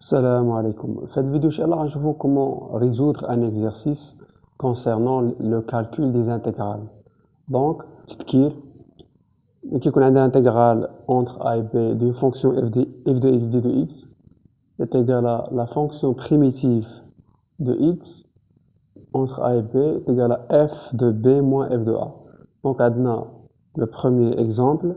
Salam alaikum. Cette vidéo, Inch'Allah, je vais voir comment résoudre un exercice concernant le calcul des intégrales. Donc, تذكير كي يكون عندنا intégrale entre a et b d'une fonction f de x de x est égal à la fonction primitive de x entre a et b est égal à f de b moins f de a. Donc, عندنا le premier exemple,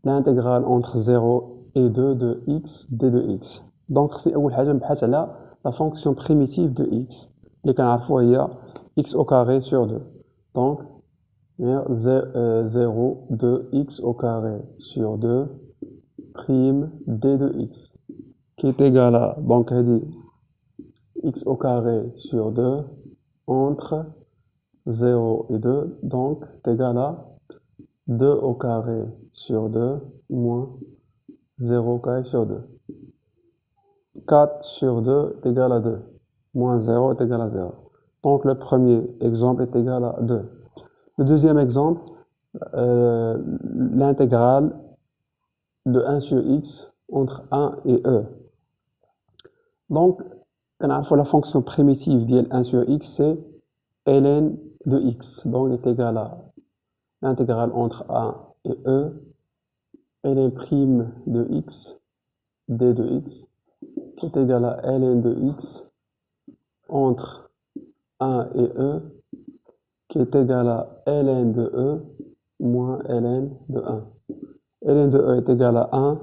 l'intégrale entre 0 et 2 de x d de x. Donc, c'est أول حاجة نبحث على la fonction primitive de x اللي كنعرفوها هي x au carré sur 2. Donc, 0 de x au carré sur 2 prime d de x qui est égal à, donc, x au carré sur 2 entre 0 et 2, donc, est égal à 2 au carré sur 2 moins 0 au carré sur 2. 4 sur 2 est égal à 2. Moins 0 est égal à 0. Donc, le premier exemple est égal à 2. Le deuxième exemple, l'intégrale de 1 sur x entre 1 et e. Donc, la fonction primitive de 1 sur x, c'est ln de x. Donc, est égal à l'intégrale entre 1 et e, ln prime de x, d de x, qui est égal à ln de x entre 1 et e, qui est égal à ln de e moins ln de 1. ln de e est égal à 1,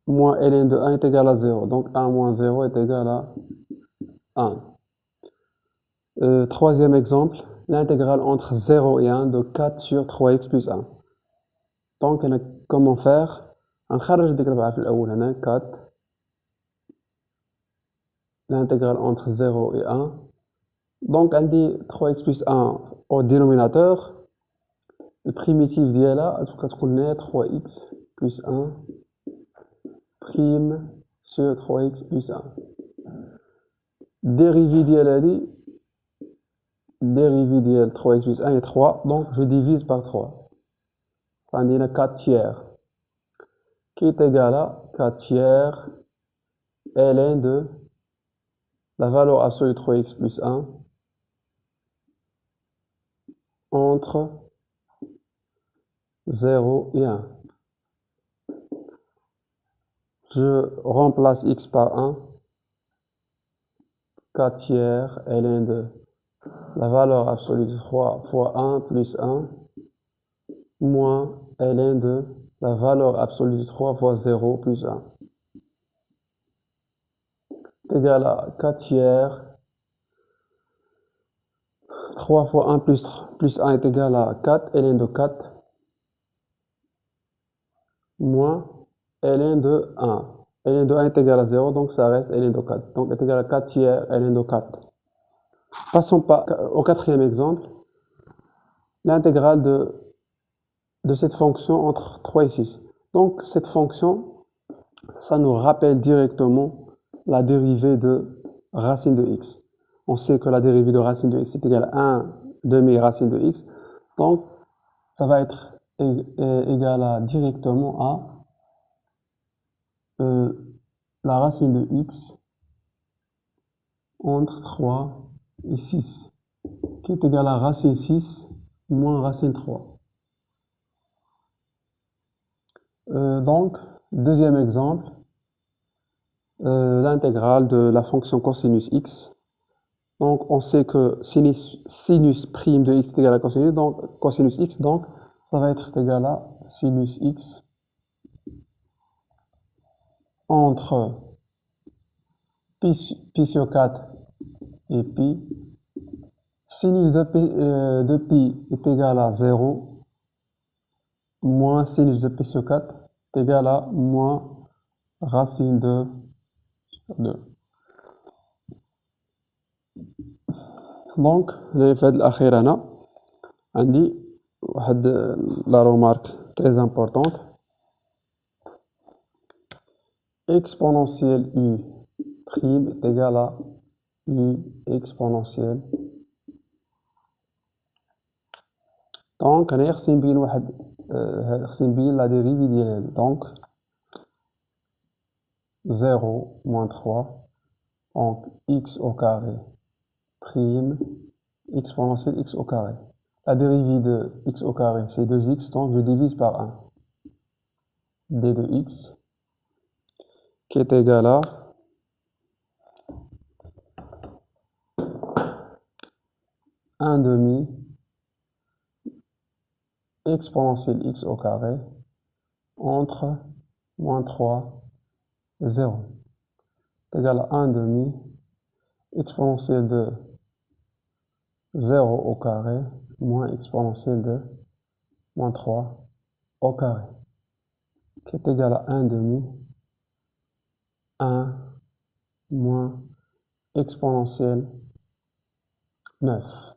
moins ln de 1 est égal à 0. Donc 1 moins 0 est égal à 1. Troisième exemple, l'intégrale entre 0 et 1 de 4 sur 3x plus 1. Donc comment faire? نخرج ديك الربعة في الأول هنا 4. L'intégrale entre 0 et 1. Donc, on dit 3x plus 1 au dénominateur. Le primitif ديالها تكون 3x plus 1 prime sur 3x plus 1. Dérivée ديال 3x plus 1 est 3. Donc, je divise par 3. On dit 4 tiers qui est égal à 4 tiers ln de la valeur absolue de 3x plus 1 entre 0 et 1. Je remplace x par 1. 4 tiers ln de la valeur absolue de 3 fois 1 plus 1 moins ln de la valeur absolue de 3 fois 0 plus 1 est égal à 4 tiers. 3 fois 1 plus 1 est égal à 4 ln de 4 moins ln de 1. ln de 1 est égal à 0, donc ça reste ln de 4. Donc est égal à 4 tiers ln de 4. Passons au quatrième exemple. L'intégrale de cette fonction entre 3 et 6. Donc cette fonction, ça nous rappelle directement la dérivée de racine de x. On sait que la dérivée de racine de x est égale à 1 demi racine de x. Donc ça va être égal à directement à la racine de x entre 3 et 6, qui est égal à racine 6 moins racine 3. Donc, deuxième exemple, l'intégrale de la fonction cosinus x. Donc, on sait que sinus prime de x est égal à cosinus x, donc ça va être égal à sinus x entre pi sur 4 et pi. Sinus de pi est égal à 0 moins sinus de pi sur 4 est égal à moins racine de 2. Donc, l'effet de l'akhir هنا عندي واحد la remarque très importante. Exponentielle u prime est égal à u exponentielle. Donc, أنا خصني نبين la dérivée ديالها. Donc, 0 moins 3, donc x au carré prime exponentielle x au carré. La dérivée de x au carré, c'est 2x, donc je divise par 1. d de x qui est égal à 1 demi exponentielle x au carré entre moins 3 et 0. C'est égal à 1 demi exponentielle de 0 au carré moins exponentielle de moins 3 au carré, qui est égal à 1 demi 1 moins exponentielle 9.